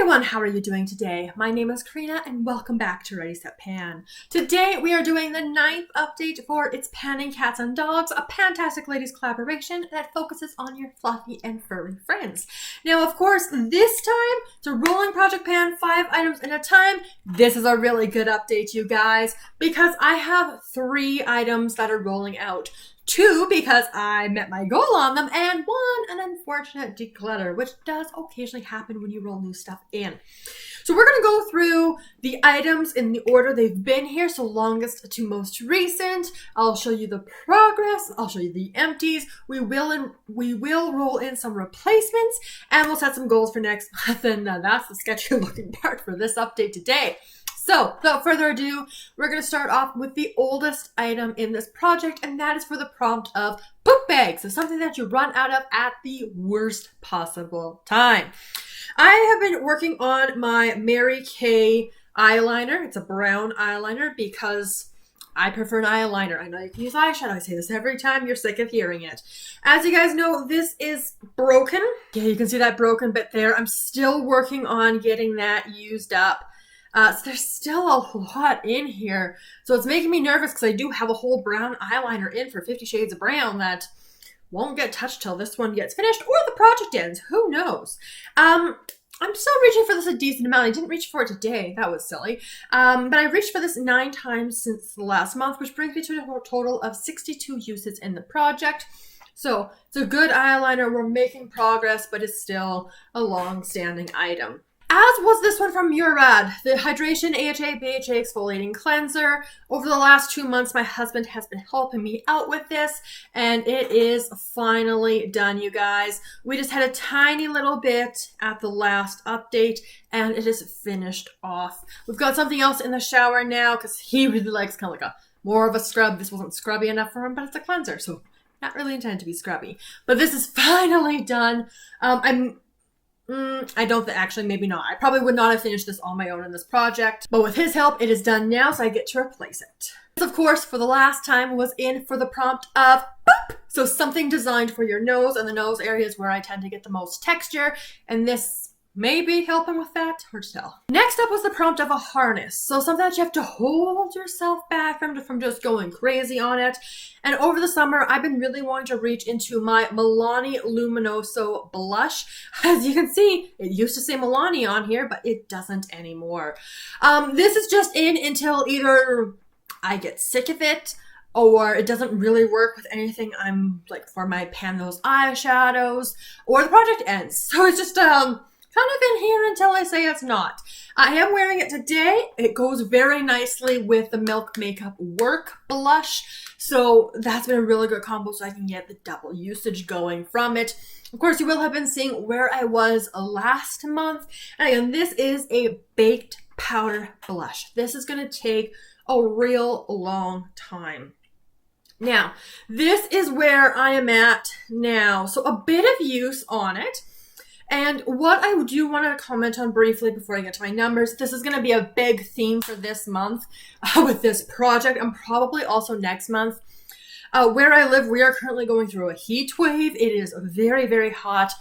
everyone, how are you doing today? My name is Karina and welcome back to Ready Set Pan. Today we are doing the 9th update for It's Panning Cats and Dogs, a Pantastic Ladies collaboration that focuses on your fluffy and furry friends. Now of course this time it's a rolling project pan, 5 items at a time. This is a really good update, you guys, because I have 3 items that are rolling out. 2 because I met my goal on them, and 1 an unfortunate declutter, which does occasionally happen when you roll new stuff in. So we're going to go through the items in the order they've been here, so longest to most recent. I'll show you the progress, I'll show you the empties, we will roll in some replacements, and we'll set some goals for next month, and that's the sketchy looking part for this update today. So, without further ado, we're going to start off with the oldest item in this project, and that is for the prompt of book bags. So something that you run out of at the worst possible time. I have been working on my Kay Eyeliner. It's a brown eyeliner because I prefer an eyeliner. I know you can use eyeshadow. I say this every time. You're sick of hearing it. As you guys know, this is broken. Yeah, you can see that broken bit there. I'm still working on getting that used up. So there's still a lot in here. So it's making me nervous because I do have a whole brown eyeliner in for 50 Shades of Brown that won't get touched till this one gets finished or the project ends. Who knows? I'm still reaching for this a decent amount. I didn't reach for it today. That was silly. But I reached for this 9 times since the last month, which brings me to a total of 62 uses in the project. So it's a good eyeliner. We're making progress, but it's still a long-standing item. As was this one from Murad, the Hydration AHA BHA Exfoliating Cleanser. Over the last 2 months, my husband has been helping me out with this, and it is finally done, you guys. We just had a tiny little bit at the last update, and it is finished off. We've got something else in the shower now, because he really likes kind of like more of a scrub. This wasn't scrubby enough for him, but it's a cleanser, so not really intended to be scrubby. But this is finally done. I don't think, actually, maybe not. I probably would not have finished this on my own in this project, but with his help, it is done now, so I get to replace it. This, of course, for the last time was in for the prompt of boop! So something designed for your nose, and the nose area is where I tend to get the most texture, and this may be helping with that, hard to tell. Next up was the prompt of a harness. So something that you have to hold yourself back from just going crazy on it. And over the summer, I've been really wanting to reach into my Milani Luminoso blush. As you can see, it used to say Milani on here, but it doesn't anymore. This is just in until either I get sick of it, or it doesn't really work with anything I'm like for my pan those eyeshadows, or the project ends. So it's just kind of in here until I say it's not. I am wearing it today. It goes very nicely with the Milk Makeup Work blush. So that's been a really good combo, so I can get the double usage going from it. Of course, you will have been seeing where I was last month. And again, this is a baked powder blush. This is going to take a real long time. Now, this is where I am at now. So a bit of use on it. And what I do want to comment on briefly before I get to my numbers, this is going to be a big theme for this month with this project, and probably also next month. Where I live, we are currently going through a heat wave. It is very, very hot.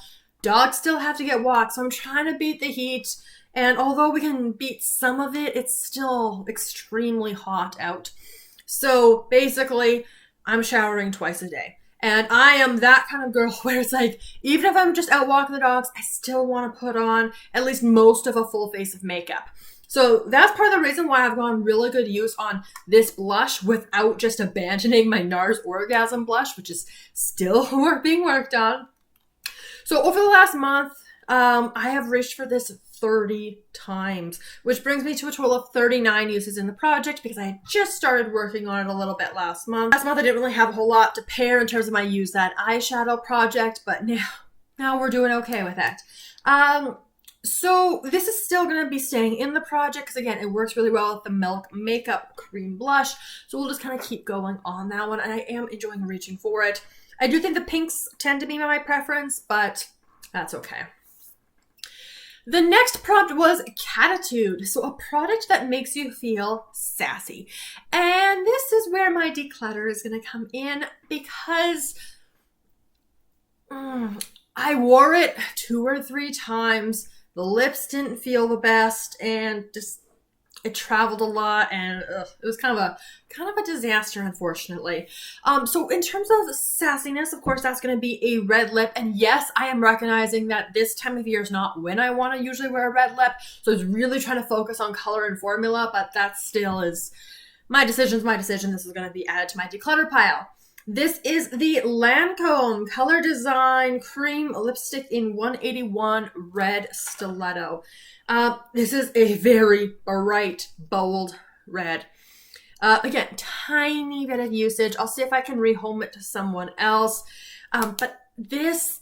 Dogs still have to get walked, so I'm trying to beat the heat. And although we can beat some of it, it's still extremely hot out. So basically, I'm showering twice a day. And I am that kind of girl where it's like, even if I'm just out walking the dogs, I still want to put on at least most of a full face of makeup. So that's part of the reason why I've gone really good use on this blush without just abandoning my NARS Orgasm blush, which is still being worked on. So over the last month, I have reached for this 30 times, which brings me to a total of 39 uses in the project because I had just started working on it a little bit last month. Last month I didn't really have a whole lot to pair in terms of my use that eyeshadow project, but now we're doing okay with it. So this is still going to be staying in the project because again, it works really well with the Milk Makeup Cream Blush. So we'll just kind of keep going on that one, and I am enjoying reaching for it. I do think the pinks tend to be my preference, but that's okay. The next prompt was Catitude, so a product that makes you feel sassy. And this is where my declutter is going to come in because I wore it 2 or 3 times The lips didn't feel the best, and just it traveled a lot, and it was kind of a disaster, unfortunately. So in terms of sassiness, of course, that's going to be a red lip. And yes, I am recognizing that this time of year is not when I want to usually wear a red lip. So I was really trying to focus on color and formula, but that still is my decision. This is going to be added to my declutter pile. This is the Lancome Color Design Cream Lipstick in 181 Red Stiletto. This is a very bright, bold red. Again, tiny bit of usage. I'll see if I can rehome it to someone else. But this,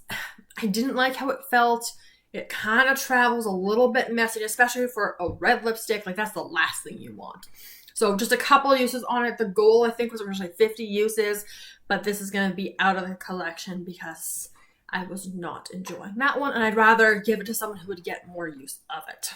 I didn't like how it felt. It kind of travels a little bit messy, especially for a red lipstick. Like, that's the last thing you want. So just a couple uses on it. The goal, I think, was originally 50 uses, but this is going to be out of the collection because I was not enjoying that one, and I'd rather give it to someone who would get more use of it.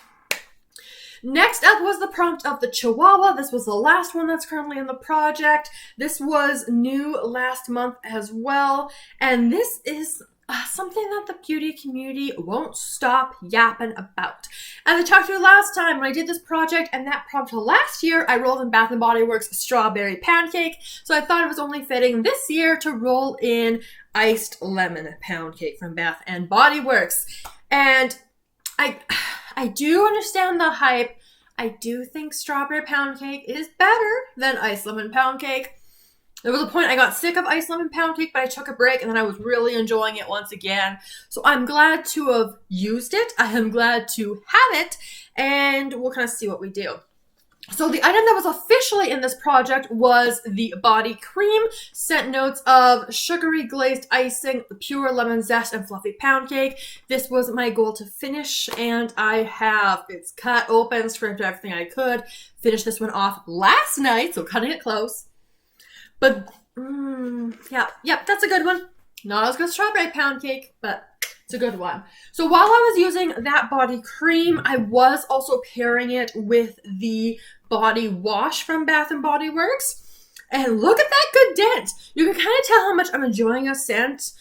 Next up was the prompt of the Chihuahua. This was the last one that's currently in the project. This was new last month as well, and this is something that the beauty community won't stop yapping about. As I talked to you last time when I did this project and that prompt last year, I rolled in Bath & Body Works Strawberry Pancake, so I thought it was only fitting this year to roll in Iced Lemon Pound Cake from Bath & Body Works. And I do understand the hype. I do think Strawberry Pound Cake is better than Iced Lemon Pound Cake. There was a point I got sick of Iced Lemon Pound Cake, but I took a break and then I was really enjoying it once again. So I'm glad to have used it. I am glad to have it, and we'll kind of see what we do. So the item that was officially in this project was the body cream. Scent notes of sugary glazed icing, pure lemon zest, and fluffy pound cake. This was my goal to finish, and I have. It's cut open, scraped everything I could. Finished this one off last night, so cutting it close. But, yeah, that's a good one. Not as good as Strawberry Pound Cake, but it's a good one. So while I was using that body cream, I was also pairing it with the body wash from Bath & Body Works. And look at that good dent. You can kind of tell how much I'm enjoying a scent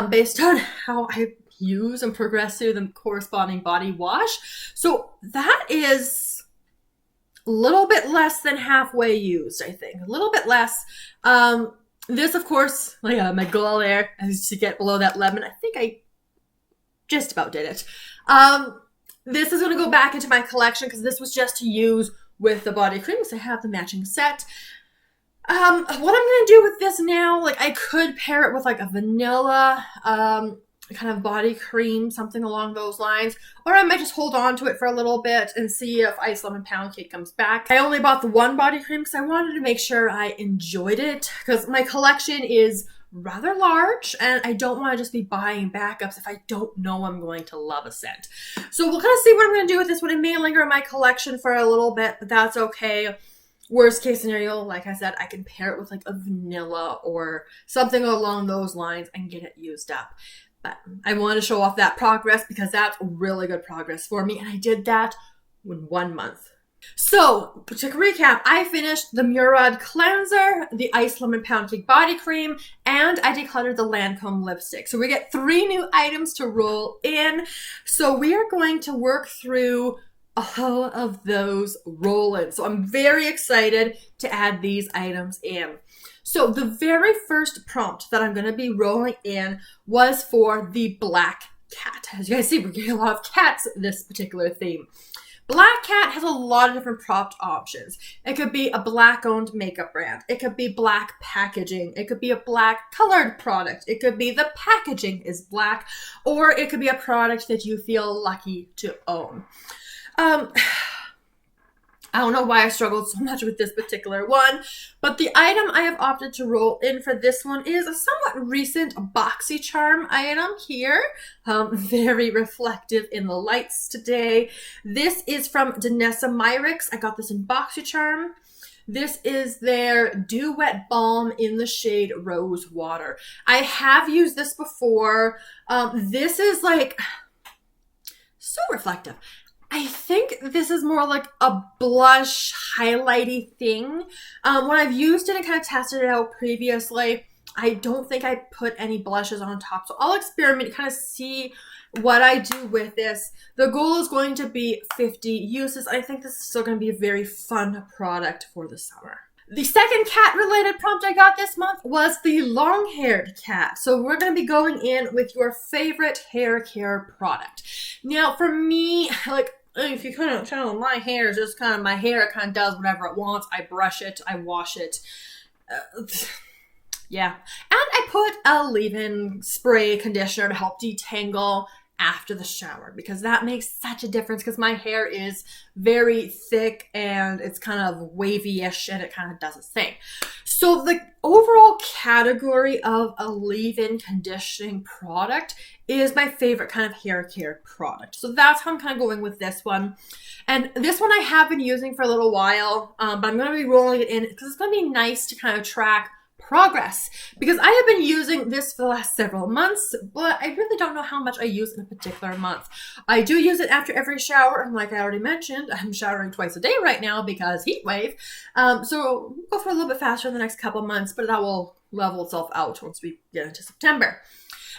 based on how I use and progress through the corresponding body wash. So that is a little bit less than halfway used, I think. A little bit less. This, of course, like my goal there is to get below that lemon. I think I just about did it. This is going to go back into my collection because this was just to use with the body cream, because I have the matching set. What I'm going to do with this now, like I could pair it with like a vanilla kind of body cream, something along those lines. Or I might just hold on to it for a little bit and see if Iced Lemon Pound Cake comes back. I only bought the one body cream because I wanted to make sure I enjoyed it, because my collection is rather large and I don't want to just be buying backups if I don't know I'm going to love a scent. So we'll kind of see what I'm going to do with this one. It may linger in my collection for a little bit, but that's okay. Worst case scenario, like I said, I can pair it with like a vanilla or something along those lines and get it used up. But I want to show off that progress because that's really good progress for me. And I did that in 1 month. So, to recap, I finished the Murad Cleanser, the Iced Lemon Pound Cake Body Cream, and I decluttered the Lancome Lipstick. So we get 3 new items to roll in. So we are going to work through all of those roll-ins. So I'm very excited to add these items in. So the very first prompt that I'm going to be rolling in was for the Black Cat. As you guys see, we're getting a lot of cats this particular theme. Black Cat has a lot of different prompt options. It could be a black-owned makeup brand. It could be black packaging. It could be a black colored product. It could be the packaging is black, or it could be a product that you feel lucky to own. I don't know why I struggled so much with this particular one, but the item I have opted to roll in for this one is a somewhat recent BoxyCharm item here. Very reflective in the lights today. This is from Danessa Myricks. I got this in BoxyCharm. This is their Dew Wet Balm in the shade Rose Water. I have used this before. This is like so reflective. I think this is more like a blush highlighty thing. When I've used it and kind of tested it out previously, I don't think I put any blushes on top. So I'll experiment, kind of see what I do with this. The goal is going to be 50 uses. I think this is still going to be a very fun product for the summer. The second cat-related prompt I got this month was the long-haired cat. So we're going to be going in with your favorite hair care product. Now, for me, like, if you kind of tell, my hair is just kind of, my hair, it kind of does whatever it wants. I brush it, I wash it. Yeah. And I put a leave-in spray conditioner to help detangle after the shower, because that makes such a difference, because my hair is very thick and it's kind of wavy-ish and it kind of does its thing. So the overall category of a leave-in conditioning product is my favorite kind of hair care product. So that's how I'm kind of going with this one. And this one I have been using for a little while, but I'm going to be rolling it in because it's going to be nice to kind of track progress, because I have been using this for the last several months, but I really don't know how much I use in a particular month. I do use it after every shower, and like I already mentioned, I'm showering twice a day right now because heat wave. So we'll go for a little bit faster in the next couple months, but that will level itself out once we get into September.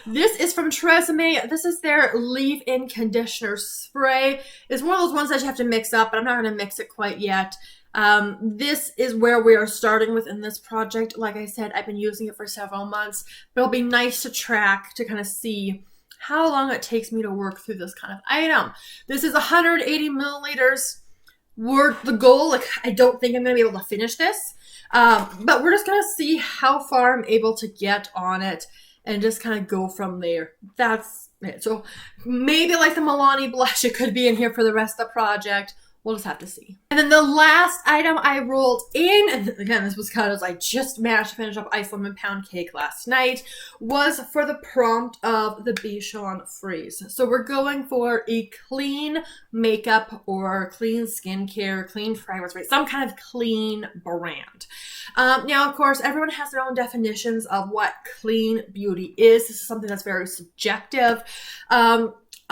This is from Tresemme. This is their leave-in conditioner spray. It's one of those ones that you have to mix up, but I'm not going to mix it quite yet. This is where we are starting with in this project. Like I said, I've been using it for several months, but it'll be nice to track to kind of see how long it takes me to work through this kind of item. This is 180 milliliters. The goal, like, I don't think I'm going to be able to finish this, but we're just going to see how far I'm able to get on it and just kind of go from there. That's it. So maybe like the Milani Blush, it could be in here for the rest of the project. We'll just have to see. And then the last item I rolled in, and again, this was kind of, I just managed to finish up Ice Lemon Pound Cake last night, was for the prompt of the Bichon Freeze. So we're going for a clean makeup or clean skincare, clean fragrance, right? Some kind of clean brand. Now, of course, everyone has their own definitions of what clean beauty is. This is something that's very subjective.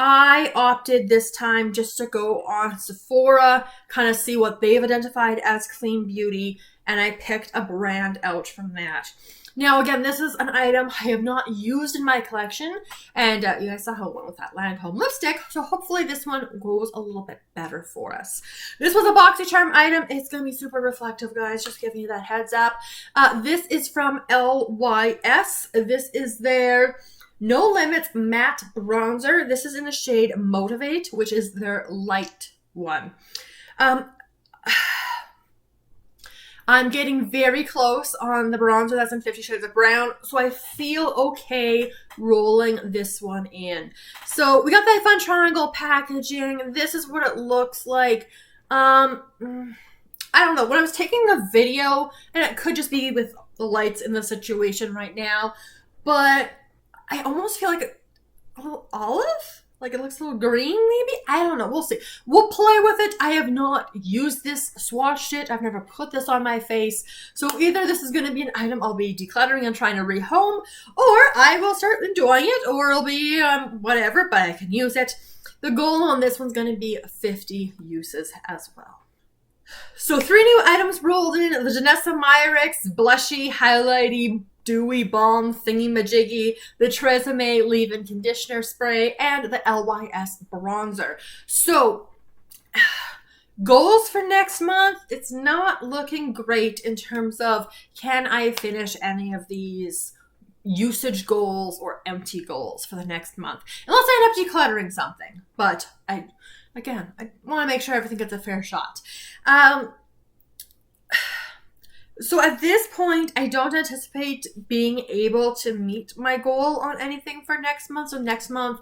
I opted this time just to go on Sephora, kind of see what they've identified as clean beauty, and I picked a brand out from that. Now, again, this is an item I have not used in my collection, and you guys saw how it went with that Lancome lipstick, so hopefully this one goes a little bit better for us. This was a BoxyCharm item. It's going to be super reflective, guys, just giving you that heads up. This is from LYS. This is their No Limits Matte Bronzer. This is in the shade Motivate, which is their light one. I'm getting very close on the bronzer that's in 50 Shades of Brown, so I feel okay rolling this one in. So we got that fun triangle packaging. This is what it looks like. I don't know. When I was taking the video, and it could just be with the lights in the situation right now, but I almost feel like a little olive? Like it looks a little green, maybe? I don't know. We'll see. We'll play with it. I have not used this, swatched it. I've never put this on my face. So either this is going to be an item I'll be decluttering and trying to rehome, or I will start enjoying it, or it'll be whatever, but I can use it. The goal on this one's going to be 50 uses as well. So 3 new items rolled in. The Danessa Myricks Blushy Highlighty Dewy Balm Thingy-Majiggy, the Tresemme Leave-In Conditioner Spray, and the LYS Bronzer. So, goals for next month, it's not looking great in terms of can I finish any of these usage goals or empty goals for the next month. Unless I end up decluttering something. But, I want to make sure everything gets a fair shot. So at this point, I don't anticipate being able to meet my goal on anything for next month. So next month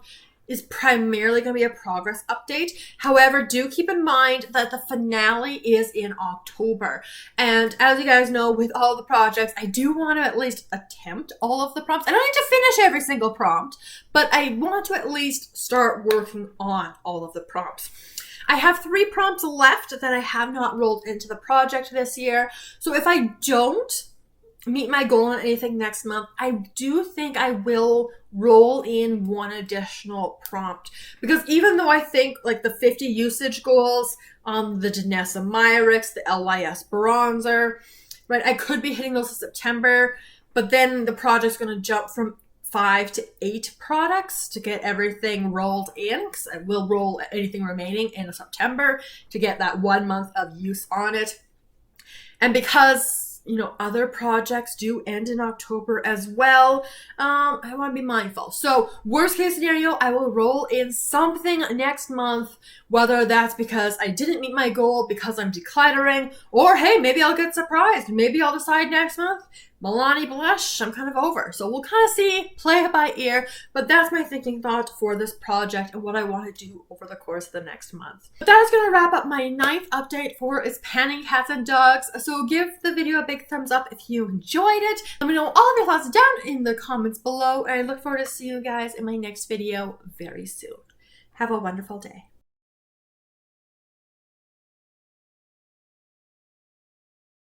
is primarily going to be a progress update. However, do keep in mind that the finale is in October. And as you guys know, with all the projects, I do want to at least attempt all of the prompts. I don't need to finish every single prompt, but I want to at least start working on all of the prompts. I have 3 prompts left that I have not rolled into the project this year. So if I don't meet my goal on anything next month, I do think I will roll in 1 additional prompt. Because even though I think like the 50 usage goals on the Danessa Myricks, the LYS Bronzer, right, I could be hitting those in September, but then the project's going to jump from 5 to 8 products to get everything rolled in, because I will roll anything remaining in September to get that 1 month of use on it. And because, you know, other projects do end in October as well, I want to be mindful. So worst case scenario, I will roll in something next month, whether that's because I didn't meet my goal because I'm decluttering, or hey, maybe I'll get surprised. Maybe I'll decide next month, Milani Blush, I'm kind of over. So we'll kind of see, play it by ear, but that's my thinking thought for this project and what I want to do over the course of the next month. But that is going to wrap up my 9th update for Is Panning Cats and Dogs. So give the video a big thumbs up if you enjoyed it. Let me know all of your thoughts down in the comments below, and I look forward to seeing you guys in my next video very soon. Have a wonderful day.